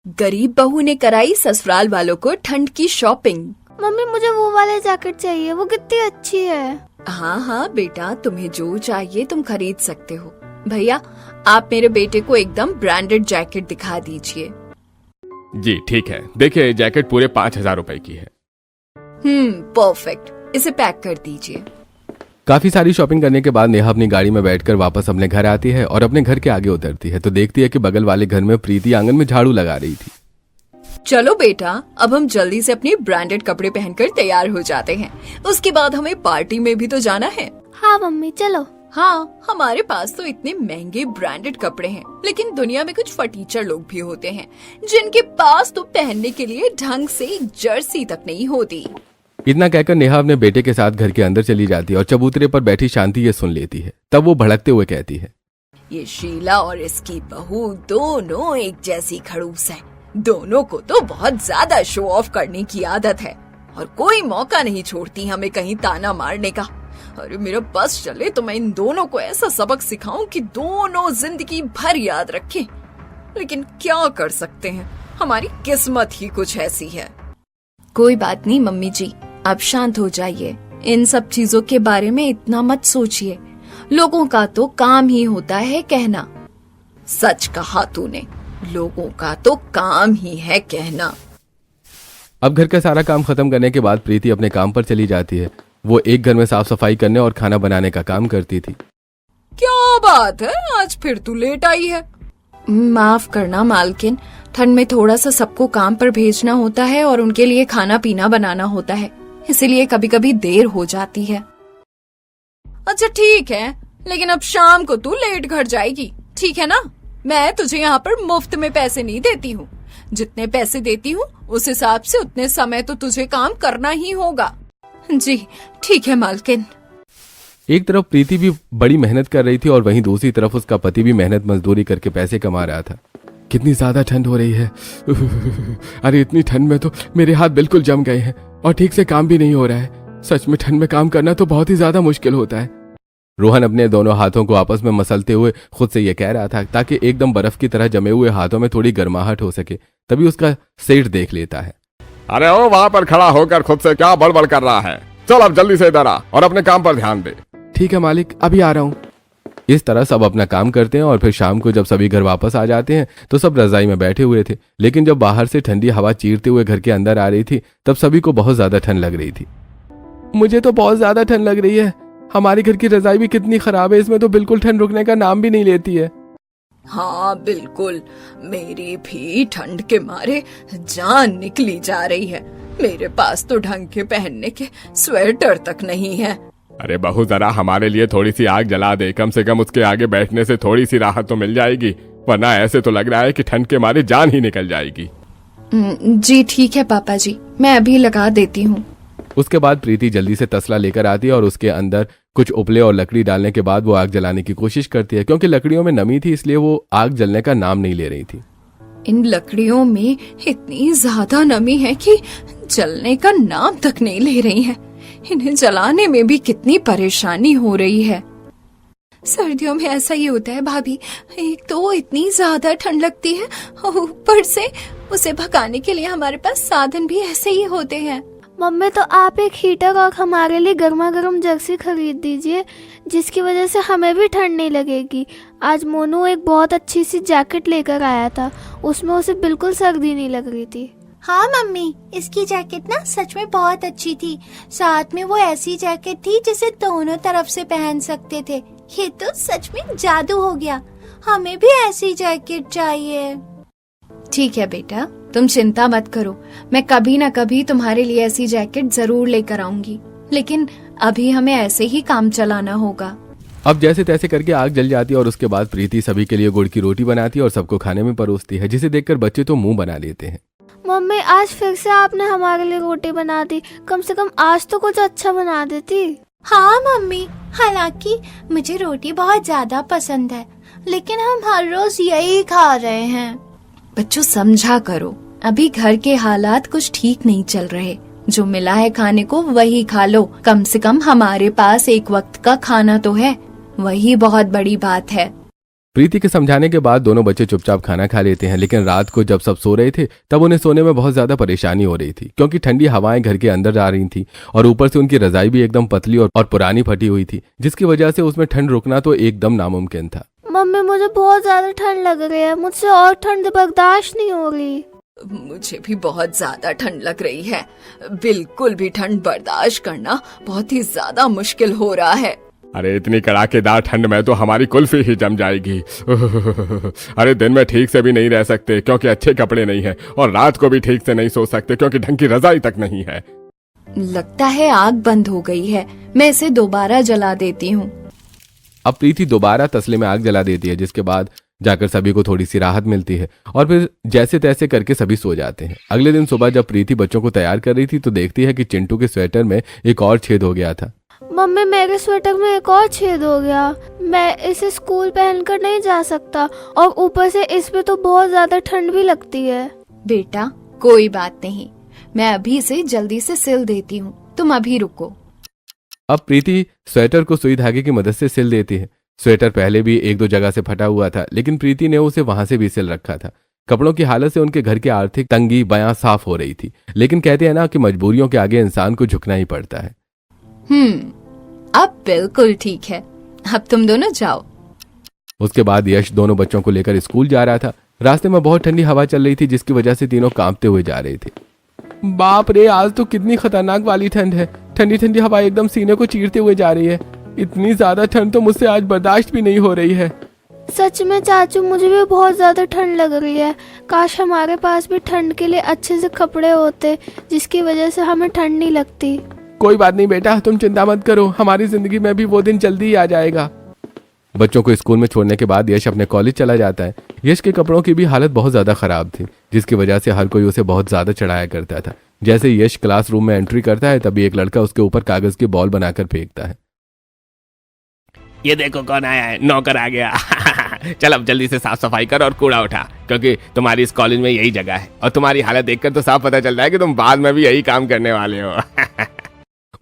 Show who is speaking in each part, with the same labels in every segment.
Speaker 1: गरीब बहू ने कराई ससुराल वालों को ठंड की शॉपिंग।
Speaker 2: मम्मी मुझे वो वाले जैकेट चाहिए, वो कितनी अच्छी है।
Speaker 1: हाँ हाँ बेटा, तुम्हें जो चाहिए तुम खरीद सकते हो। भैया आप मेरे बेटे को एकदम ब्रांडेड जैकेट दिखा दीजिए।
Speaker 3: जी ठीक है, देखिए जैकेट पूरे 5,000 रुपए की है।
Speaker 1: परफेक्ट, इसे पैक कर दीजिए।
Speaker 3: काफी सारी शॉपिंग करने के बाद नेहा अपनी गाड़ी में बैठकर वापस अपने घर आती है और अपने घर के आगे उतरती है तो देखती है कि बगल वाले घर में प्रीति आंगन में झाड़ू लगा रही थी।
Speaker 1: चलो बेटा, अब हम जल्दी से अपने ब्रांडेड कपड़े पहनकर तैयार हो जाते हैं। उसके बाद हमें पार्टी में भी तो जाना है।
Speaker 2: हाँ मम्मी चलो।
Speaker 1: हाँ, हमारे पास तो इतने महंगे ब्रांडेड कपड़े हैं, लेकिन दुनिया में कुछ फटीचर लोग भी होते हैं जिनके पास तो पहनने के लिए ढंग से एक जर्सी तक नहीं होती।
Speaker 3: इतना कहकर नेहा अपने बेटे के साथ घर के अंदर चली जाती है और चबूतरे पर बैठी शांति ये सुन लेती है। तब वो भड़कते हुए कहती है,
Speaker 1: ये शीला और इसकी बहू दोनों एक जैसी खड़ूस है। दोनों को तो बहुत ज्यादा शो ऑफ करने की आदत है और कोई मौका नहीं छोड़ती हमें कहीं ताना मारने का। अरे मेरा बस चले तो मैं इन दोनों को ऐसा सबक सिखाऊं कि दोनों जिंदगी भर याद रखें। लेकिन क्या कर सकते हैं, हमारी किस्मत ही कुछ ऐसी है। कोई बात नहीं मम्मी जी, आप शांत हो जाइए। इन सब चीजों के बारे में इतना मत सोचिए। लोगों का तो काम ही होता है कहना। सच कहा तूने, लोगों का तो काम ही है कहना।
Speaker 3: अब घर का सारा काम खत्म करने के बाद प्रीति अपने काम पर चली जाती है। वो एक घर में साफ सफाई करने और खाना बनाने का काम करती थी।
Speaker 1: क्या बात है, आज फिर तू लेट आई है? माफ करना मालकिन, ठंड में थोड़ा सा सबको काम पर भेजना होता है और उनके लिए खाना पीना बनाना होता है, इसीलिए कभी कभी देर हो जाती है। अच्छा ठीक है, लेकिन अब शाम को तू लेट घर जाएगी, ठीक है ना? मैं तुझे यहाँ पर मुफ्त में पैसे नहीं देती हूँ। जितने पैसे देती हूँ उस हिसाब से उतने समय तो तुझे काम करना ही होगा। जी ठीक है मालकिन।
Speaker 3: एक तरफ प्रीति भी बड़ी मेहनत कर रही थी और वहीं दूसरी तरफ उसका पति भी मेहनत मजदूरी करके पैसे कमा रहा था। कितनी ज्यादा ठंड हो रही है। अरे इतनी ठंड में तो मेरे हाथ बिल्कुल जम गए हैं और ठीक से काम भी नहीं हो रहा है। सच में ठंड में काम करना तो बहुत ही ज्यादा मुश्किल होता है। रोहन अपने दोनों हाथों को आपस में मसलते हुए खुद से यह कह रहा था ताकि एकदम बर्फ की तरह जमे हुए हाथों में थोड़ी गर्माहट हो सके। तभी उसका सेठ देख लेता है।
Speaker 4: अरे ओ वहाँ पर खड़ा होकर खुद से क्या बड़बड़ कर रहा है? चल अब जल्दी से इधर आ और अपने काम पर ध्यान दे।
Speaker 3: ठीक है मालिक, अभी आ रहा हूँ। इस तरह सब अपना काम करते हैं और फिर शाम को जब सभी घर वापस आ जाते हैं तो सब रजाई में बैठे हुए थे। लेकिन जब बाहर से ठंडी हवा चीरते हुए घर के अंदर आ रही थी तब सभी को बहुत ज्यादा ठंड लग रही थी। मुझे तो बहुत ज्यादा ठंड लग रही है। हमारे घर की रजाई भी कितनी खराब है, इसमें तो बिल्कुल ठंड रुकने का नाम भी नहीं लेती है।
Speaker 1: हाँ बिल्कुल, मेरी भी ठंड के मारे जान निकली जा रही है। मेरे पास तो ढंग के पहनने के स्वेटर तक नहीं है।
Speaker 4: अरे बहू जरा हमारे लिए थोड़ी सी आग जला दे, कम से कम उसके आगे बैठने से थोड़ी सी राहत तो मिल जाएगी, वरना ऐसे तो लग रहा है कि ठंड के मारे जान ही निकल जाएगी।
Speaker 1: जी ठीक है पापा जी, मैं अभी लगा देती हूँ।
Speaker 3: उसके बाद प्रीति जल्दी से तसला लेकर आती है और उसके अंदर कुछ उपले और लकड़ी डालने के बाद वो आग जलाने की कोशिश करती है। क्योंकि लकड़ियों में नमी थी इसलिए वो आग जलने का नाम नहीं ले रही थी।
Speaker 1: इन लकड़ियों में इतनी ज्यादा नमी है कि जलने का नाम तक नहीं ले रही है। इन्हें जलाने में भी कितनी परेशानी हो रही है। सर्दियों में ऐसा ही होता है भाभी, एक तो इतनी ज्यादा ठंड लगती है, ऊपर से उसे भगाने के लिए हमारे पास साधन भी ऐसे ही होते हैं।
Speaker 2: मम्मी तो आप एक हीटर और हमारे लिए गर्मा गर्म जर्सी खरीद दीजिए, जिसकी वजह से हमें भी ठंड नहीं लगेगी। आज मोनू एक बहुत अच्छी सी जैकेट लेकर आया था, उसमें उसे बिल्कुल सर्दी नहीं लग रही थी।
Speaker 5: हाँ मम्मी, इसकी जैकेट ना सच में बहुत अच्छी थी। साथ में वो ऐसी जैकेट थी जिसे दोनों तरफ से पहन सकते थे। ये तो सच में जादू हो गया। हमें भी ऐसी जैकेट चाहिए।
Speaker 1: ठीक है बेटा, तुम चिंता मत करो, मैं कभी न कभी तुम्हारे लिए ऐसी जैकेट जरूर लेकर आऊंगी। लेकिन अभी हमें ऐसे ही काम चलाना होगा।
Speaker 3: अब जैसे तैसे करके आग जल जाती है और उसके बाद प्रीति सभी के लिए गुड़ की रोटी बनाती है और सबको खाने में परोसती है, जिसे देखकर बच्चे तो मुंह बना लेते हैं।
Speaker 2: मम्मी आज फिर से आपने हमारे लिए रोटी बना दी, कम से कम आज तो कुछ अच्छा बना देती।
Speaker 5: हाँ मम्मी, हालांकि मुझे रोटी बहुत ज्यादा पसंद है, लेकिन हम हर रोज यही खा रहे हैं।
Speaker 1: बच्चों समझा करो, अभी घर के हालात कुछ ठीक नहीं चल रहे। जो मिला है खाने को वही खा लो। कम से कम हमारे पास एक वक्त का खाना तो है, वही बहुत बड़ी बात है।
Speaker 3: प्रीति के समझाने के बाद दोनों बच्चे चुपचाप खाना खा लेते हैं, लेकिन रात को जब सब सो रहे थे तब उन्हें सोने में बहुत ज्यादा परेशानी हो रही थी, क्योंकि ठंडी हवाएं घर के अंदर जा रही थी और ऊपर से उनकी रजाई भी एकदम पतली और पुरानी फटी हुई थी, जिसकी वजह से उसमें ठंड रुकना तो एकदम नामुमकिन था।
Speaker 2: मम्मी मुझे बहुत ज्यादा ठंड लग रही है, मुझसे और ठंड बर्दाश्त नहीं हो रही।
Speaker 1: मुझे भी बहुत ज्यादा ठंड लग रही है। बिल्कुल भी ठंड बर्दाश्त करना बहुत ही ज्यादा मुश्किल हो रहा है।
Speaker 4: अरे इतनी कड़ाकेदार ठंड में तो हमारी कुल्फी ही जम जाएगी। अरे दिन में ठीक से भी नहीं रह सकते क्योंकि अच्छे कपड़े नहीं है, और रात को भी ठीक से नहीं सो सकते क्योंकि ढंग की रजाई तक नहीं है।
Speaker 1: लगता है आग बंद हो गई है, मैं इसे दोबारा जला देती हूँ।
Speaker 3: अब प्रीति दोबारा तसले में आग जला देती है, जिसके बाद जाकर सभी को थोड़ी सी राहत मिलती है और फिर जैसे तैसे करके सभी सो जाते हैं। अगले दिन सुबह जब प्रीति बच्चों को तैयार कर रही थी तो देखती है कि चिंटू के स्वेटर में एक और छेद हो गया था।
Speaker 2: मम्मी मेरे स्वेटर में एक और छेद हो गया, मैं इसे स्कूल पहनकर नहीं जा सकता और ऊपर से इस पे तो बहुत ज्यादा ठंड भी लगती है।
Speaker 1: बेटा कोई बात नहीं, मैं अभी इसे जल्दी से सिल देती हूँ, तुम अभी रुको।
Speaker 3: अब प्रीति स्वेटर को सुई धागे की मदद से सिल देती है। स्वेटर पहले भी एक दो जगह से फटा हुआ था, लेकिन प्रीति ने उसे वहां से भी सिल रखा था। कपड़ों की हालत से उनके घर की आर्थिक तंगी बयां साफ हो रही थी, लेकिन कहते हैं ना कि मजबूरियों के आगे इंसान को झुकना ही पड़ता है।
Speaker 1: अब बिल्कुल ठीक है, अब तुम दोनों जाओ।
Speaker 3: उसके बाद यश दोनों बच्चों को लेकर स्कूल जा रहा था। रास्ते में बहुत ठंडी हवा चल रही थी, जिसकी वजह से तीनों कांपते हुए जा रहे थे। बाप रे, आज तो कितनी खतरनाक वाली ठंड है। ठंडी ठंडी हवा एकदम सीने को चीरते हुए जा रही है। इतनी ज्यादा ठंड तो मुझसे आज बर्दाश्त भी नहीं हो रही है।
Speaker 2: सच में चाचू, मुझे भी बहुत ज्यादा ठंड लग रही है। काश हमारे पास भी ठंड के लिए अच्छे से कपड़े होते, जिसकी वजह से हमें ठंड नहीं लगती।
Speaker 3: कोई बात नहीं बेटा, तुम चिंता मत करो, हमारी जिंदगी में भी वो दिन जल्दी ही आ जाएगा। बच्चों को स्कूल में छोड़ने के बाद यश अपने कॉलेज चला जाता है। यश के कपड़ों की भी हालत बहुत ज्यादा खराब थी, जिसकी वजह से हर कोई उसे बहुत ज्यादा चढ़ाया करता था। जैसे यश क्लासरूम में एंट्री करता है तभी एक लड़का उसके ऊपर कागज की बॉल बनाकर फेंकता है।
Speaker 4: ये देखो कौन आया है, नौकर आ गया। चल अब जल्दी से साफ सफाई कर और कूड़ा उठा, क्योंकि तुम्हारी इस कॉलेज में यही जगह है और तुम्हारी हालत देखकर तो साफ पता चल रहा है कि तुम बाद में भी यही काम करने वाले हो।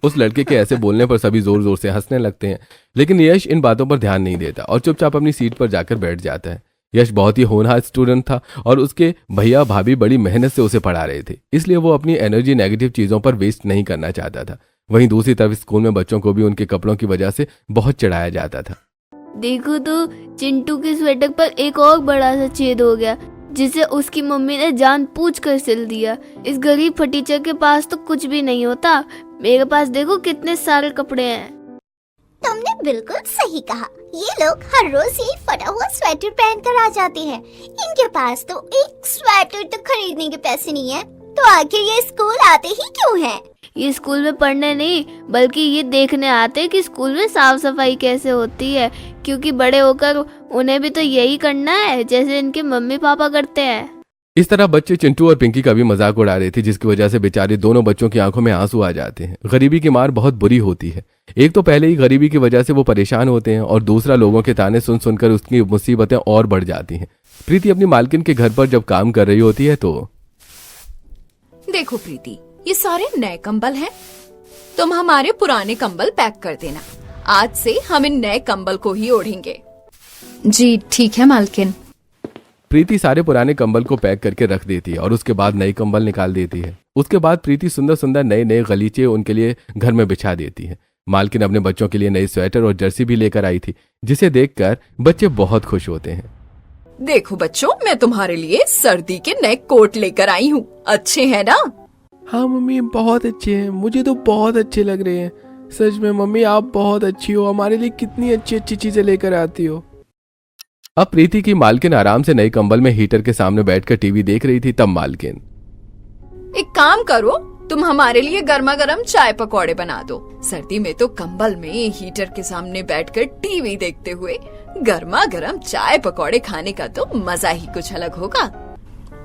Speaker 3: उस लड़के के ऐसे बोलने पर सभी जोर जोर से हंसने लगते हैं, लेकिन यश इन बातों पर ध्यान नहीं देता और चुपचाप अपनी सीट पर जाकर बैठ जाता है। यश बहुत ही होनहार स्टूडेंट था और उसके भैया भाभी बड़ी मेहनत से उसे पढ़ा रहे थे, इसलिए वो अपनी एनर्जी नेगेटिव चीजों पर वेस्ट नहीं करना चाहता था। वहीं दूसरी तरफ स्कूल में बच्चों को भी उनके कपड़ों की वजह से बहुत चढ़ाया जाता था।
Speaker 2: देखो तो चिंटू के स्वेटर पर एक और बड़ा सा छेद हो गया, जिसे उसकी मम्मी ने जानबूझकर सिल दिया। इस गरीब फटीचर के पास तो कुछ भी नहीं होता, मेरे पास देखो कितने सारे कपड़े हैं।
Speaker 5: तुमने बिल्कुल सही कहा, ये लोग हर रोज ये फटा हुआ स्वेटर पहनकर आ जाते हैं। इनके पास तो एक स्वेटर तक खरीदने के पैसे नहीं है, तो आखिर ये स्कूल आते ही क्यों हैं?
Speaker 2: ये स्कूल में पढ़ने नहीं, बल्कि ये देखने आते हैं कि स्कूल में साफ सफाई कैसे होती है, क्योंकि बड़े होकर उन्हें भी तो यही करना है जैसे इनके मम्मी पापा करते हैं।
Speaker 3: इस तरह बच्चे चिंटू और पिंकी का भी मजाक उड़ा रहे थे, जिसकी वजह से बेचारे दोनों बच्चों की आंखों में आंसू आ जाते हैं। गरीबी की मार बहुत बुरी होती है। एक तो पहले ही गरीबी की वजह से वो परेशान होते हैं और दूसरा लोगों के ताने सुन सुनकर उसकी मुसीबतें और बढ़ जाती हैं। प्रीति अपनी मालकिन के घर पर जब काम कर रही होती है तो
Speaker 1: देखो प्रीति, ये सारे नए कंबल हैं, तुम हमारे पुराने कंबल पैक कर देना। आज से हम इन नए कंबल को ही ओढ़ेंगे। जी ठीक है मालकिन।
Speaker 3: प्रीति सारे पुराने कंबल को पैक करके रख देती है और उसके बाद नए कंबल निकाल देती है। उसके बाद प्रीति सुंदर सुंदर नए नए गलीचे उनके लिए घर में बिछा देती है। मालकिन अपने बच्चों के लिए नई स्वेटर और जर्सी भी लेकर आई थी, जिसे देखकर बच्चे बहुत खुश होते हैं।
Speaker 1: देखो बच्चों, मैं तुम्हारे लिए सर्दी के नए कोट लेकर आई हूँ, अच्छे हैं ना?
Speaker 3: हाँ मम्मी, बहुत अच्छे हैं, मुझे तो बहुत अच्छे लग रहे हैं। सच में मम्मी, आप बहुत अच्छी हो, हमारे लिए कितनी अच्छी अच्छी चीजें लेकर आती हो। अब प्रीति की मालकिन आराम से नए कंबल में हीटर के सामने बैठकर टीवी देख रही थी। तब मालकिन,
Speaker 1: एक काम करो, तुम हमारे लिए गर्मा गर्म चाय पकौड़े बना दो। सर्दी में तो कंबल में हीटर के सामने बैठकर टीवी देखते हुए गर्मा गर्म चाय पकौड़े खाने का तो मजा ही कुछ अलग होगा।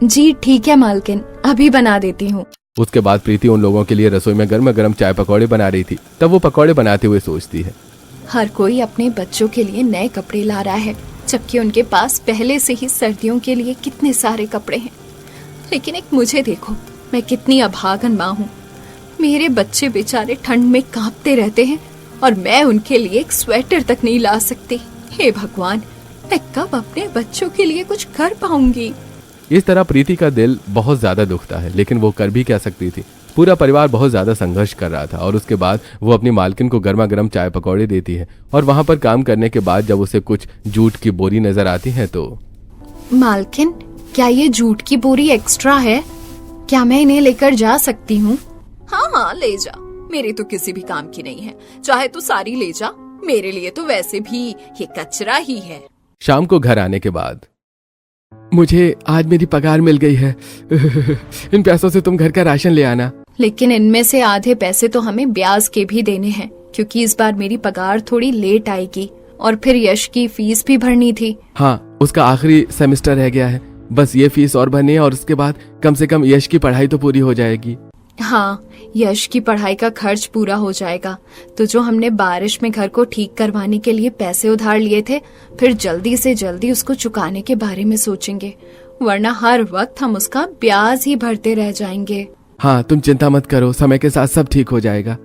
Speaker 1: जी ठीक है मालकिन, अभी बना देती हूँ।
Speaker 3: उसके बाद प्रीति उन लोगों के लिए रसोई में गर्मा गर्म चाय पकौड़े बना रही थी। तब वो पकौड़े बनाते हुए सोचती है,
Speaker 1: हर कोई अपने बच्चों के लिए नए कपड़े ला रहा है, जबकि उनके पास पहले से ही सर्दियों के लिए कितने सारे कपड़े हैं। लेकिन एक मुझे देखो, मैं कितनी अभागन माँ हूँ। मेरे बच्चे बेचारे ठंड में कांपते रहते हैं और मैं उनके लिए एक स्वेटर तक नहीं ला सकती। हे भगवान, मैं कब अपने बच्चों के लिए कुछ कर पाऊंगी।
Speaker 3: इस तरह प्रीति का दिल बहुत ज्यादा दुखता है, लेकिन वो कर भी क्या सकती थी। पूरा परिवार बहुत ज्यादा संघर्ष कर रहा था और उसके बाद वो अपनी मालकिन को गर्मा गर्म चाय पकौड़े देती है और वहां पर काम करने के बाद जब उसे कुछ जूट की बोरी नजर आती है तो
Speaker 1: मालकिन, क्या ये जूट की बोरी एक्स्ट्रा है? क्या मैं इन्हें लेकर जा सकती हूँ? हाँ हाँ, ले जा, मेरे तो किसी भी काम की नहीं है, चाहे तू सारी ले जा, मेरे लिए तो वैसे भी ये कचरा ही है।
Speaker 3: शाम को घर आने के बाद, मुझे आज मेरी पगार मिल गई है, इन पैसों से तुम घर का राशन ले आना।
Speaker 1: लेकिन इनमें से आधे पैसे तो हमें ब्याज के भी देने हैं, क्योंकि इस बार मेरी पगार थोड़ी लेट आएगी और फिर यश की फीस भी भरनी थी।
Speaker 3: हाँ, उसका आखिरी सेमेस्टर रह गया है, बस ये फीस और भरनी है और उसके बाद कम से कम यश की पढ़ाई तो पूरी हो जाएगी।
Speaker 1: हाँ, यश की पढ़ाई का खर्च पूरा हो जाएगा। तो जो हमने बारिश में घर को ठीक करवाने के लिए पैसे उधार लिए थे, फिर जल्दी से जल्दी उसको चुकाने के बारे में सोचेंगे, वरना हर वक्त हम उसका ब्याज ही भरते रह जाएंगे।
Speaker 3: हाँ, तुम चिंता मत करो, समय के साथ सब ठीक हो जाएगा।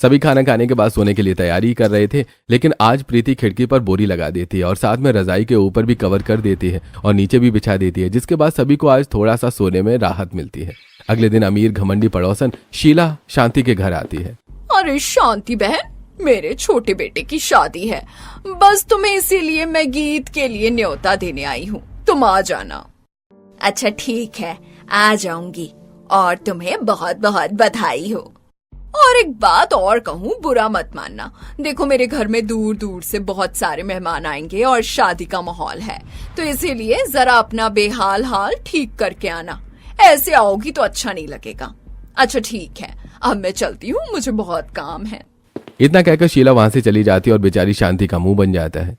Speaker 3: सभी खाना खाने के बाद सोने के लिए तैयारी कर रहे थे, लेकिन आज प्रीति खिड़की पर बोरी लगा देती है और साथ में रजाई के ऊपर भी कवर कर देती है और नीचे भी बिछा देती है, जिसके बाद सभी को आज थोड़ा सा सोने में राहत मिलती है। अगले दिन अमीर घमंडी पड़ोसन शीला शांति के घर आती है।
Speaker 1: अरे शांति बहन, मेरे छोटे बेटे की शादी है, बस तुम्हें इसीलिए मैं गीत के लिए न्योता देने आई हूँ, तुम आ जाना। अच्छा ठीक है, आ जाऊंगी और तुम्हें बहुत बहुत बधाई हो। और एक बात और कहूँ, बुरा मत मानना, देखो मेरे घर में दूर दूर से बहुत सारे मेहमान आएंगे और शादी का माहौल है, तो इसीलिए जरा अपना बेहाल हाल ठीक करके आना, ऐसे आओगी तो अच्छा नहीं लगेगा। अच्छा ठीक है, अब मैं चलती हूँ, मुझे बहुत काम है।
Speaker 3: इतना कहकर शीला वहां से चली जाती है और बेचारी शांति का मुंह बन जाता है।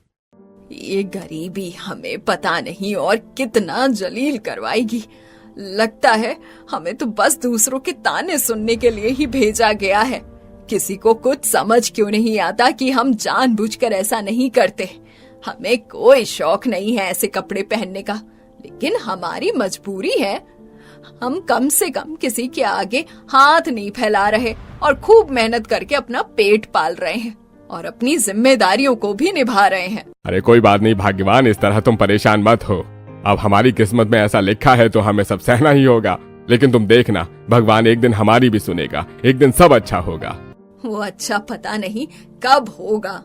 Speaker 1: ये गरीबी हमें पता नहीं और कितना जलील करवाएगी। लगता है हमें तो बस दूसरों के ताने सुनने के लिए ही भेजा गया है। किसी को कुछ समझ क्यों नहीं आता कि हम जानबूझकर ऐसा नहीं करते। हमें कोई शौक नहीं है ऐसे कपड़े पहनने का, लेकिन हमारी मजबूरी है। हम कम से कम किसी के आगे हाथ नहीं फैला रहे और खूब मेहनत करके अपना पेट पाल रहे हैं और अपनी जिम्मेदारियों को भी निभा रहे हैं।
Speaker 4: अरे कोई बात नहीं भाग्यवान, इस तरह तुम परेशान मत हो। अब हमारी किस्मत में ऐसा लिखा है तो हमें सब सहना ही होगा, लेकिन तुम देखना, भगवान एक दिन हमारी भी सुनेगा, एक दिन सब अच्छा होगा।
Speaker 1: वो अच्छा पता नहीं कब होगा।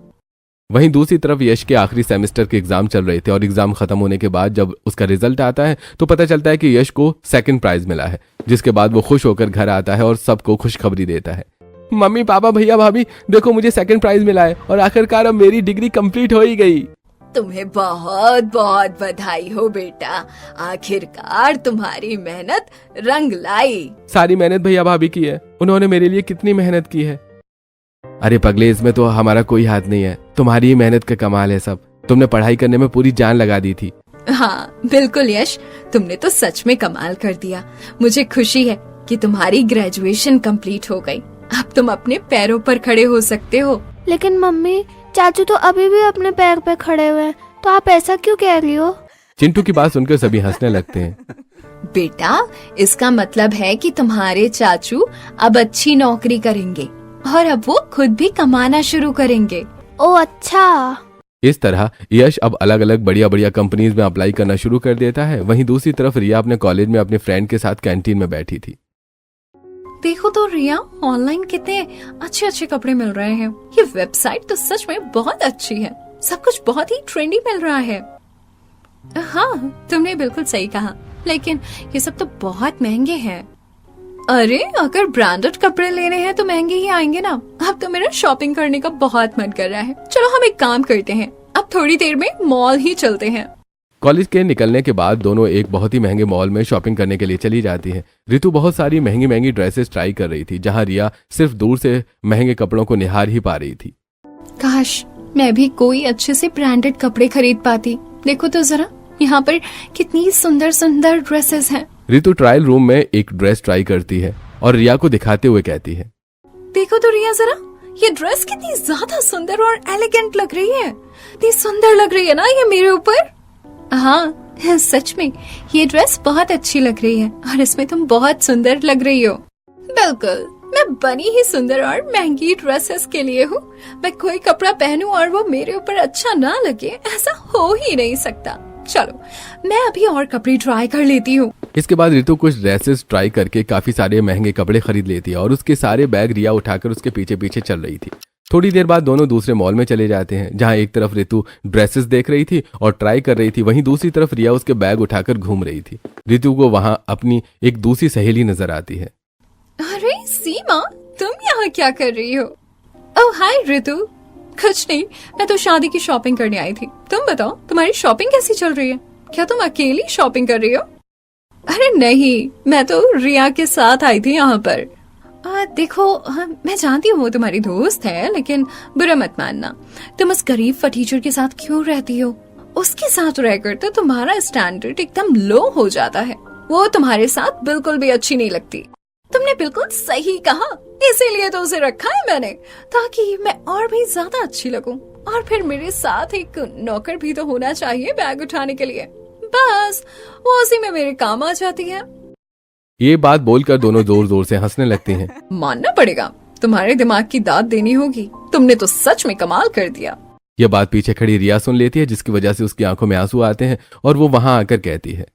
Speaker 3: वहीं दूसरी तरफ यश के आखिरी सेमेस्टर के एग्जाम चल रहे थे और एग्जाम खत्म होने के बाद जब उसका रिजल्ट आता है तो पता चलता है कि यश को सेकंड प्राइज मिला है, जिसके बाद वो खुश होकर घर आता है और सबको खुशखबरी देता है। मम्मी पापा भैया भाभी, देखो मुझे सेकंड प्राइज मिला है और आखिरकार अब मेरी डिग्री कंप्लीट हो ही गई।
Speaker 1: तुम्हें बहुत बहुत बधाई हो बेटा, आखिरकार तुम्हारी मेहनत रंग लाई।
Speaker 3: सारी मेहनत भैया भाभी की है, उन्होंने मेरे लिए कितनी मेहनत की है। अरे पगले, इसमें तो हमारा कोई हाथ नहीं है, तुम्हारी ही मेहनत का कमाल है सब। तुमने पढ़ाई करने में पूरी जान लगा दी थी।
Speaker 1: हाँ बिल्कुल यश, तुमने तो सच में कमाल कर दिया। मुझे खुशी है कि तुम्हारी ग्रेजुएशन कंप्लीट हो गई, अब तुम अपने पैरों पर खड़े हो सकते हो।
Speaker 2: लेकिन मम्मी, चाचू तो अभी भी अपने पैर पे खड़े हुए हैं, तो आप ऐसा क्यों कह रही हो?
Speaker 3: चिंटू की बात सुनकर सभी हंसने लगते हैं।
Speaker 1: बेटा, इसका मतलब है कि तुम्हारे चाचू अब अच्छी नौकरी करेंगे और अब वो खुद भी कमाना शुरू करेंगे।
Speaker 2: ओ अच्छा।
Speaker 3: इस तरह यश अब अलग अलग बढ़िया बढ़िया कंपनीज में अप्लाई करना शुरू कर देता है। वहीं दूसरी तरफ रिया अपने कॉलेज में अपने फ्रेंड के साथ कैंटीन में बैठी थी।
Speaker 1: देखो तो रिया, ऑनलाइन कितने अच्छे अच्छे कपड़े मिल रहे हैं। ये वेबसाइट तो सच में बहुत अच्छी है, सब कुछ बहुत ही ट्रेंडी मिल रहा है। हाँ तुमने बिल्कुल सही कहा, लेकिन ये सब तो बहुत महंगे हैं। अरे अगर ब्रांडेड कपड़े लेने हैं तो महंगे ही आएंगे ना। अब तो मेरा शॉपिंग करने का बहुत मन कर रहा है। चलो हम एक काम करते हैं, अब थोड़ी देर में मॉल ही चलते हैं।
Speaker 3: कॉलेज के निकलने के बाद दोनों एक बहुत ही महंगे मॉल में शॉपिंग करने के लिए चली जाती है। ऋतु बहुत सारी महंगी महंगी ड्रेसेस ट्राई कर रही थी, जहां रिया सिर्फ दूर से महंगे कपड़ों को निहार ही पा रही थी।
Speaker 1: काश मैं भी कोई अच्छे से ब्रांडेड कपड़े खरीद पाती। देखो तो जरा, यहाँ पर कितनी सुंदर सुंदर ड्रेसेस हैं।
Speaker 3: ऋतु ट्रायल रूम में एक ड्रेस ट्राई करती है और रिया को दिखाते हुए कहती है,
Speaker 1: देखो तो रिया जरा, ये ड्रेस कितनी ज्यादा सुंदर और एलिगेंट लग रही है। इतनी सुंदर लग रही है ना ये मेरे ऊपर। हाँ सच में ये ड्रेस बहुत अच्छी लग रही है और इसमें तुम बहुत सुंदर लग रही हो। बिल्कुल, मैं बनी ही सुंदर और महंगी ड्रेसेस के लिए हूँ। मैं कोई कपड़ा पहनूं और वो मेरे ऊपर अच्छा ना लगे, ऐसा हो ही नहीं सकता। चलो मैं अभी और कपड़े ट्राई कर लेती हूँ।
Speaker 3: इसके बाद रितु कुछ ड्रेसेस ट्राई करके काफी सारे महंगे कपड़े खरीद लेती है और उसके सारे बैग रिया उठाकर उसके पीछे पीछे चल रही थी। थोड़ी देर बाद दोनों दूसरे मॉल में चले जाते हैं, जहां एक तरफ रितु ड्रेसेस देख रही थी और ट्राई कर रही थी, वहीं दूसरी तरफ रिया उसके बैग उठाकर घूम रही थी। रितु को वहां अपनी एक दूसरी सहेली नजर आती है।
Speaker 1: अरे सीमा, तुम यहाँ क्या कर रही हो? ओह हाय रितु। कुछ नहीं, मैं तो शादी की शॉपिंग करने आई थी। तुम बताओ, तुम्हारी शॉपिंग कैसी चल रही है? क्या तुम अकेली शॉपिंग कर रही हो? अरे नहीं, मैं तो रिया के साथ आई थी यहाँ पर। देखो, मैं जानती हूँ तुम्हारी दोस्त है, लेकिन बुरा मत मानना। तुम उस गरीब फटीचर के साथ क्यों रहती हो? उसके साथ रहकर तो तुम्हारा स्टैंडर्ड एकदम लो हो जाता है। वो तुम्हारे साथ बिल्कुल भी अच्छी नहीं लगती। तुमने बिल्कुल सही कहा, इसीलिए तो उसे रखा है मैंने, ताकि मैं और भी ज्यादा अच्छी लगूं। और फिर मेरे साथ एक नौकर भी तो होना चाहिए बैग उठाने के लिए। बस वो उसी में मेरे काम आ जाती है।
Speaker 3: ये बात बोलकर दोनों जोर जोर से हंसने लगती हैं।
Speaker 1: मानना पड़ेगा, तुम्हारे दिमाग की दाद देनी होगी। तुमने तो सच में कमाल कर दिया।
Speaker 3: ये बात पीछे खड़ी रिया सुन लेती है, जिसकी वजह से उसकी आंखों में आंसू आते हैं और वो वहां आकर कहती है,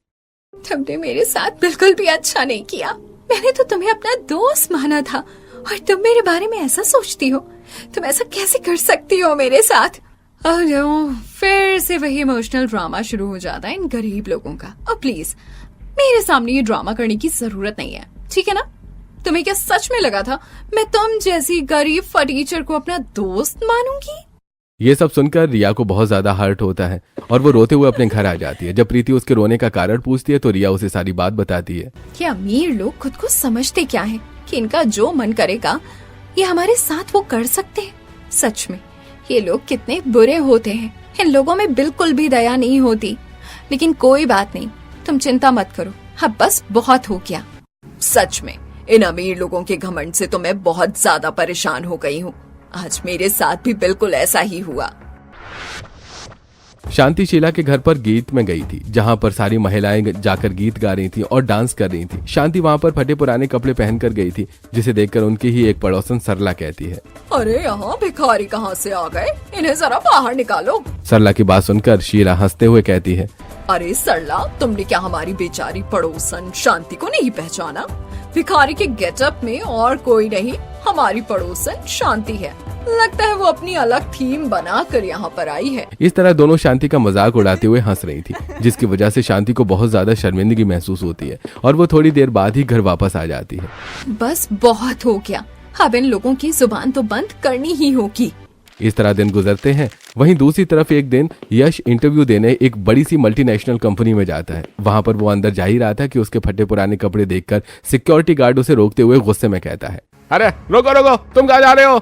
Speaker 1: तुमने मेरे साथ बिल्कुल भी अच्छा नहीं किया। मैंने तो तुम्हें अपना दोस्त माना था और तुम मेरे बारे में ऐसा सोचती हो। तुम ऐसा कैसे कर सकती हो मेरे साथ? फिर से वही इमोशनल ड्रामा शुरू हो जाता है इन गरीब लोगों का। और प्लीज मेरे सामने ये ड्रामा करने की जरूरत नहीं है, ठीक है ना? तुम्हें क्या सच में लगा था मैं तुम जैसी गरीब फटीचर को अपना दोस्त मानूंगी?
Speaker 3: ये सब सुनकर रिया को बहुत ज्यादा हर्ट होता है और वो रोते हुए अपने घर आ जाती है। जब प्रीति उसके रोने का कारण पूछती है तो रिया उसे सारी बात बताती है।
Speaker 1: कि अमीर लोग खुद को समझते क्या है कि इनका जो मन करेगा ये हमारे साथ वो कर सकते हैं। सच में ये लोग कितने बुरे होते हैं। इन लोगों में बिल्कुल भी दया नहीं होती। लेकिन कोई बात नहीं, तुम चिंता मत करो, अब बस बहुत हो गया। सच में इन अमीर लोगों के घमंड से तो मैं बहुत ज्यादा परेशान हो गई हूँ। आज मेरे साथ भी बिल्कुल ऐसा ही हुआ।
Speaker 3: शांति शीला के घर पर गीत में गई थी, जहां पर सारी महिलाएं जाकर गीत गा रही थी और डांस कर रही थी। शांति वहां पर फटे पुराने कपड़े पहनकर गई थी, जिसे देखकर उनकी ही एक पड़ोसन सरला कहती है,
Speaker 1: अरे यहाँ भिखारी कहाँ से आ गए? इन्हें जरा बाहर निकालो।
Speaker 3: सरला की बात सुनकर शीला हंसते हुए कहती है,
Speaker 1: अरे सरला, तुमने क्या हमारी बेचारी पड़ोसन शांति को नहीं पहचाना? भिखारी के गेटअप में और कोई नहीं, हमारी पड़ोसन शांति है। लगता है वो अपनी अलग थीम बनाकर यहाँ पर आई है।
Speaker 3: इस तरह दोनों शांति का मजाक उड़ाते हुए हंस रही थी, जिसकी वजह से शांति को बहुत ज्यादा शर्मिंदगी महसूस होती है और वो थोड़ी देर बाद ही घर वापस आ जाती है।
Speaker 1: बस बहुत हो गया, अब इन लोगों की जुबान तो बंद करनी ही होगी।
Speaker 3: इस तरह दिन गुजरते हैं। वहीं दूसरी तरफ एक दिन यश इंटरव्यू देने एक बड़ी सी मल्टीनेशनल कंपनी में जाता है। वहां पर वो अंदर जा ही रहा था कि उसके फटे पुराने कपड़े देखकर सिक्योरिटी गार्ड उसे रोकते हुए गुस्से में कहता है,
Speaker 4: अरे रोको रोको, तुम कहाँ जा रहे हो?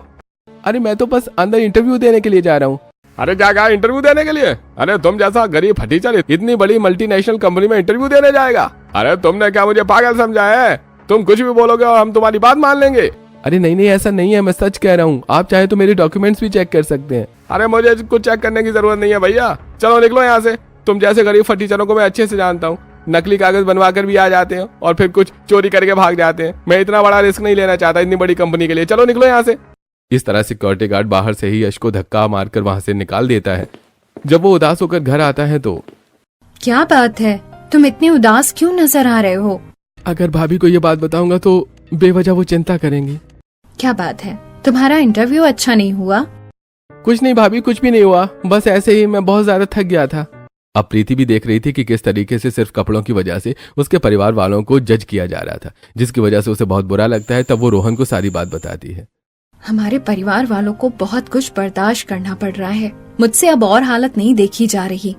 Speaker 3: अरे मैं तो बस अंदर इंटरव्यू देने के लिए जा रहा हूँ।
Speaker 4: अरे क्या कहा, इंटरव्यू देने के लिए? अरे तुम जैसा गरीब फटीचर इतनी बड़ी मल्टीनेशनल कंपनी में इंटरव्यू देने जाएगा? अरे तुमने क्या मुझे पागल समझा है? तुम कुछ भी बोलोगे और हम तुम्हारी बात मान लेंगे।
Speaker 3: अरे नहीं, ऐसा नहीं है, मैं सच कह रहा हूँ। आप चाहे तो मेरे डॉक्यूमेंट्स भी चेक कर सकते हैं।
Speaker 4: अरे मुझे कुछ चेक करने की जरूरत नहीं है भैया, चलो निकलो यहाँ से। तुम जैसे गरीब फटीचरों को मैं अच्छे से जानता हूँ, नकली कागज बनवा कर भी आ जाते हैं और फिर कुछ चोरी करके भाग जाते हैं। मैं इतना बड़ा रिस्क नहीं लेना चाहता इतनी बड़ी कंपनी के लिए, चलो निकलो यहाँ से।
Speaker 3: इस तरह सिक्योरिटी गार्ड बाहर से ही यश को धक्का मारकर वहां से निकाल देता है। जब वो उदास होकर घर आता है तो,
Speaker 1: क्या बात है, तुम इतने उदास क्यों नजर आ रहे हो?
Speaker 3: अगर भाभी को ये बात बताऊंगा तो बेवजह वो चिंता करेंगी।
Speaker 1: क्या बात है, तुम्हारा इंटरव्यू अच्छा नहीं हुआ?
Speaker 3: कुछ नहीं भाभी, कुछ भी नहीं हुआ, बस ऐसे ही मैं बहुत ज्यादा थक गया था। अब प्रीति भी देख रही थी कि किस तरीके से सिर्फ कपड़ों की वजह से उसके परिवार वालों को जज किया जा रहा था, जिसकी वजह से उसे बहुत बुरा लगता है। तब वो रोहन को सारी बात बताती है।
Speaker 1: हमारे परिवार वालों को बहुत कुछ बर्दाश्त करना पड़ रहा है। मुझसे अब और हालत नहीं देखी जा रही।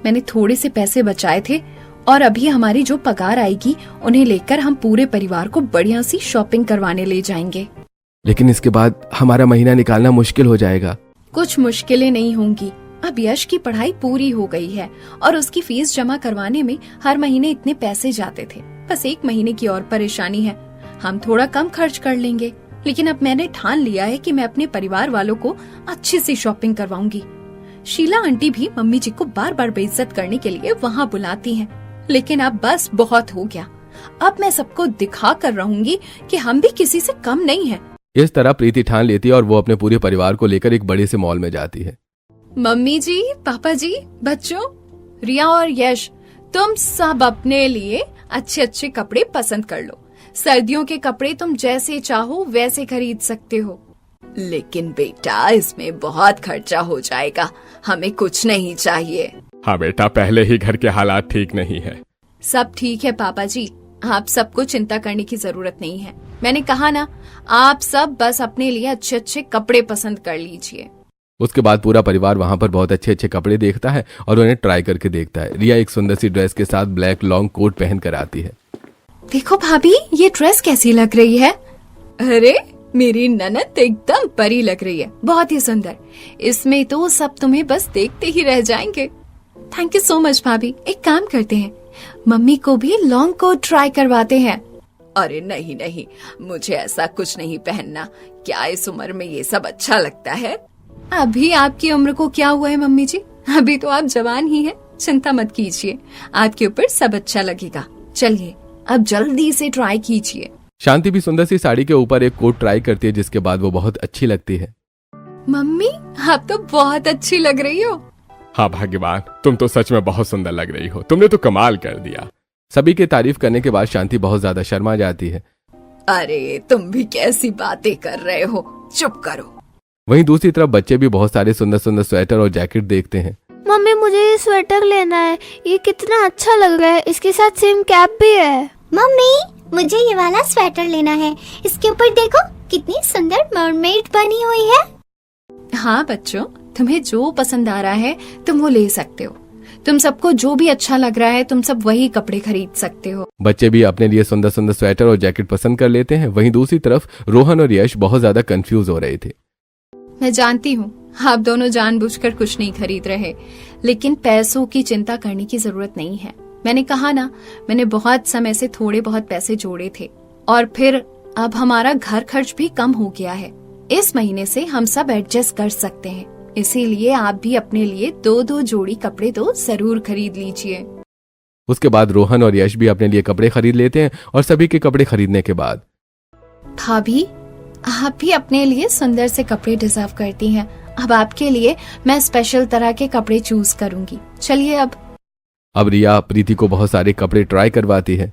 Speaker 1: मैंने थोड़े से पैसे बचाए थे और अभी हमारी जो पगार आएगी उन्हें लेकर हम पूरे परिवार को बढ़िया सी शॉपिंग करवाने ले जाएंगे।
Speaker 3: लेकिन इसके बाद हमारा महीना निकालना मुश्किल हो जाएगा।
Speaker 1: कुछ मुश्किलें नहीं होंगी। अब यश की पढ़ाई पूरी हो गई है और उसकी फीस जमा करवाने में हर महीने इतने पैसे जाते थे। बस एक महीने की और परेशानी है, हम थोड़ा कम खर्च कर लेंगे। लेकिन अब मैंने ठान लिया है कि मैं अपने परिवार वालों को अच्छी सी शॉपिंग करवाऊंगी। शीला आंटी भी मम्मी जी को बार बार बेइज्जत करने के लिए वहाँ बुलाती हैं। लेकिन अब बस बहुत हो गया। अब मैं सबको दिखा कर रहूंगी कि हम भी किसी से कम नहीं हैं।
Speaker 3: इस तरह प्रीति ठान लेती है और वो अपने पूरे परिवार को लेकर एक बड़े से मॉल में जाती है।
Speaker 1: मम्मी जी, पापा जी, बच्चों, रिया और यश, तुम सब अपने लिए अच्छे अच्छे कपड़े पसंद कर लो। सर्दियों के कपड़े तुम जैसे चाहो वैसे खरीद सकते हो। लेकिन बेटा, इसमें बहुत खर्चा हो जाएगा, हमें कुछ नहीं चाहिए।
Speaker 4: हाँ बेटा, पहले ही घर के हालात ठीक नहीं है।
Speaker 1: सब ठीक है पापा जी, आप सबको चिंता करने की जरूरत नहीं है। मैंने कहा ना, आप सब बस अपने लिए अच्छे अच्छे कपड़े पसंद कर लीजिए।
Speaker 3: उसके बाद पूरा परिवार वहां पर बहुत अच्छे अच्छे कपड़े देखता है और उन्हें ट्राई करके देखता है। रिया एक सुंदर सी ड्रेस के साथ ब्लैक लॉन्ग कोट पहन कर आती है।
Speaker 1: देखो भाभी, ये ड्रेस कैसी लग रही है? अरे मेरी ननद एकदम परी लग रही है, बहुत ही सुंदर। इसमें तो सब तुम्हें बस देखते ही रह जाएंगे। थैंक यू सो मच भाभी। एक काम करते हैं, मम्मी को भी लॉन्ग कोट ट्राई करवाते हैं। अरे नहीं नहीं, मुझे ऐसा कुछ नहीं पहनना। क्या इस उम्र में ये सब अच्छा लगता है? अभी आपकी उम्र को क्या हुआ है मम्मी जी, अभी तो आप जवान ही हैं। चिंता मत कीजिए, आपके ऊपर सब अच्छा लगेगा। चलिए अब जल्दी से ट्राई कीजिए।
Speaker 3: शांति भी सुंदर सी साड़ी के ऊपर एक कोट ट्राई करती है, जिसके बाद वो बहुत अच्छी लगती है।
Speaker 1: मम्मी, आप तो बहुत अच्छी लग रही हो।
Speaker 4: हाँ भाग्यवान, तुम तो सच में बहुत सुंदर लग रही हो, तुमने तो कमाल कर दिया।
Speaker 3: सभी की तारीफ करने के बाद शांति बहुत ज्यादा शर्मा जाती है।
Speaker 1: अरे तुम भी कैसी बातें कर रहे हो, चुप करो।
Speaker 3: वहीं दूसरी तरफ बच्चे भी बहुत सारे सुंदर सुंदर स्वेटर और जैकेट देखते हैं।
Speaker 2: मम्मी, मुझे ये स्वेटर लेना है, ये कितना अच्छा लग रहा है, इसके साथ सेम कैप भी है।
Speaker 5: मम्मी, मुझे ये वाला स्वेटर लेना है, इसके ऊपर देखो कितनी सुंदर मरमेड बनी हुई है।
Speaker 1: हाँ बच्चों, तुम्हें जो पसंद आ रहा है तुम वो ले सकते हो। तुम सबको जो भी अच्छा लग रहा है तुम सब वही कपड़े खरीद सकते हो।
Speaker 3: बच्चे भी अपने लिए सुंदर सुंदर स्वेटर और जैकेट पसंद कर लेते हैं। वहीं दूसरी तरफ रोहन और यश बहुत ज्यादा कंफ्यूज हो रहे थे।
Speaker 1: मैं जानती हूँ आप दोनों जानबूझकर कुछ नहीं खरीद रहे, लेकिन पैसों की चिंता करने की जरूरत नहीं है। मैंने कहा ना, मैंने बहुत समय से थोड़े बहुत पैसे जोड़े थे और फिर अब हमारा घर खर्च भी कम हो गया है। इस महीने से हम सब एडजस्ट कर सकते हैं, इसीलिए आप भी अपने लिए 2-2 जोड़ी कपड़े तो जरूर खरीद लीजिए।
Speaker 3: उसके बाद रोहन और यश भी अपने लिए कपड़े खरीद लेते हैं और सभी के कपड़े खरीदने के बाद
Speaker 1: भाभी, आप भी अपने लिए सुंदर से कपड़े डिजर्व करती हैं। अब आपके लिए मैं स्पेशल तरह के कपड़े चूज करूंगी। चलिए अब
Speaker 3: रिया प्रीति को बहुत सारे कपड़े ट्राई करवाती है।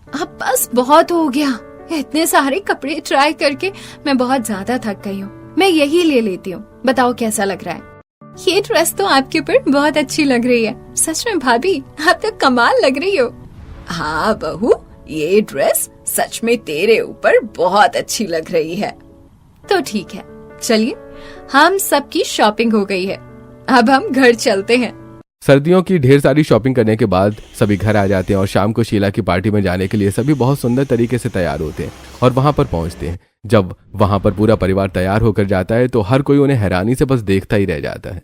Speaker 1: अब बस बहुत हो गया, इतने सारे कपड़े ट्राई करके मैं बहुत ज्यादा थक गई हूँ। मैं यही ले लेती हूँ, बताओ कैसा लग रहा है? ये ड्रेस तो आपके ऊपर बहुत अच्छी लग रही है। सच में भाभी, आप तो कमाल लग रही हो। हाँ बहू, ये ड्रेस सच में तेरे ऊपर बहुत अच्छी लग रही है। तो ठीक है, चलिए हम सबकी शॉपिंग हो गई है, अब हम घर चलते हैं।
Speaker 3: सर्दियों की ढेर सारी शॉपिंग करने के बाद सभी घर आ जाते हैं और शाम को शीला की पार्टी में जाने के लिए सभी बहुत सुंदर तरीके से तैयार होते हैं और वहां पर पहुंचते हैं। जब वहां पर पूरा परिवार तैयार होकर जाता है तो हर कोई उन्हें हैरानी से बस देखता ही रह जाता है।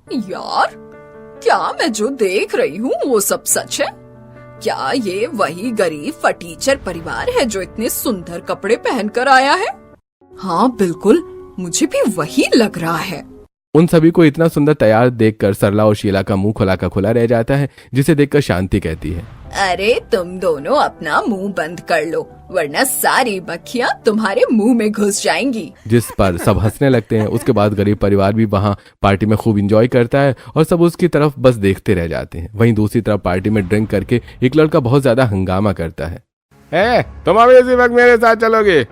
Speaker 1: यार, क्या मैं जो देख रही हूँ वो सब सच है? क्या ये वही गरीब फटीचर परिवार है जो इतने सुंदर कपड़े पहनकर आया है? हाँ बिल्कुल, मुझे भी वही लग रहा है।
Speaker 3: उन सभी को इतना सुंदर तैयार देखकर सरला और शीला का मुंह खुला का खुला रह जाता है, जिसे देखकर शांति कहती है,
Speaker 1: अरे तुम दोनों अपना मुंह बंद कर लो, वरना सारी मक्खियाँ तुम्हारे मुंह में घुस जाएंगी।
Speaker 3: जिस पर सब हंसने लगते हैं। उसके बाद गरीब परिवार भी वहां पार्टी में खूब एंजॉय करता है और सब उसकी तरफ बस देखते रह जाते हैं। वहीं दूसरी तरफ पार्टी में ड्रिंक करके एक लड़का बहुत ज्यादा हंगामा करता है।
Speaker 4: तुम अभी इसी वक्त मेरे साथ चलोगे?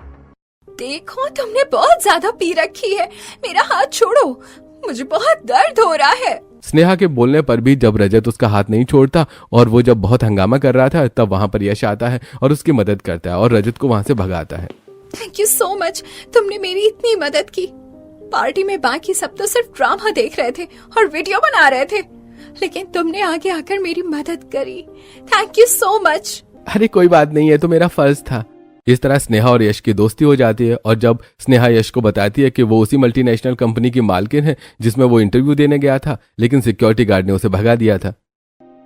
Speaker 1: देखो, तुमने बहुत ज्यादा पी रखी है, मेरा हाथ छोड़ो, मुझे बहुत दर्द हो रहा है।
Speaker 3: स्नेहा के बोलने पर भी जब रजत उसका हाथ नहीं छोड़ता और वो जब बहुत हंगामा कर रहा था तब वहां पर यश आता है और उसकी मदद करता है और रजत को वहां से भगाता है।
Speaker 1: थैंक यू सो मच, तुमने मेरी इतनी मदद की। पार्टी में बाकी सब तो सिर्फ ड्रामा देख रहे थे और वीडियो बना रहे थे, लेकिन तुमने आगे आकर मेरी मदद करी। Thank you so much.
Speaker 3: अरे कोई बात नहीं है, तो मेरा फर्ज था। इस तरह स्नेहा और यश की दोस्ती हो जाती है और जब स्नेहा यश को बताती है कि वो उसी मल्टीनेशनल कंपनी की मालकिन है जिसमें वो इंटरव्यू देने गया था, लेकिन सिक्योरिटी गार्ड ने उसे भगा दिया था।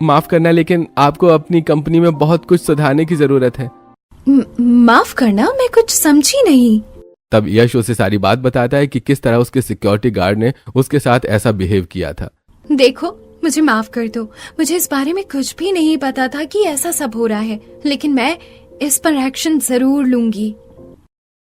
Speaker 3: माफ करना, लेकिन आपको अपनी कंपनी में बहुत कुछ सुधारने की जरूरत है।
Speaker 1: माफ करना, मैं कुछ समझी नहीं।
Speaker 3: तब यश उसे सारी बात बताता है कि किस तरह उसके सिक्योरिटी गार्ड ने उसके साथ ऐसा बिहेव किया था।
Speaker 1: देखो, मुझे माफ कर दो, मुझे इस बारे में कुछ भी नहीं पता था कि ऐसा सब हो रहा है, लेकिन मैं इस पर एक्शन जरूर लूंगी।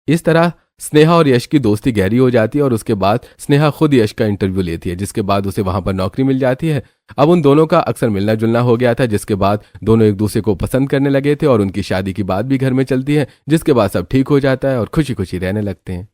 Speaker 3: इस तरह स्नेहा और यश की दोस्ती गहरी हो जाती है और उसके बाद स्नेहा खुद यश का इंटरव्यू लेती है, जिसके बाद उसे वहां पर नौकरी मिल जाती है। अब उन दोनों का अक्सर मिलना जुलना हो गया था, जिसके बाद दोनों एक दूसरे को पसंद करने लगे थे और उनकी शादी की बात भी घर में चलती है, जिसके बाद सब ठीक हो जाता है और खुशी खुशी रहने लगते हैं।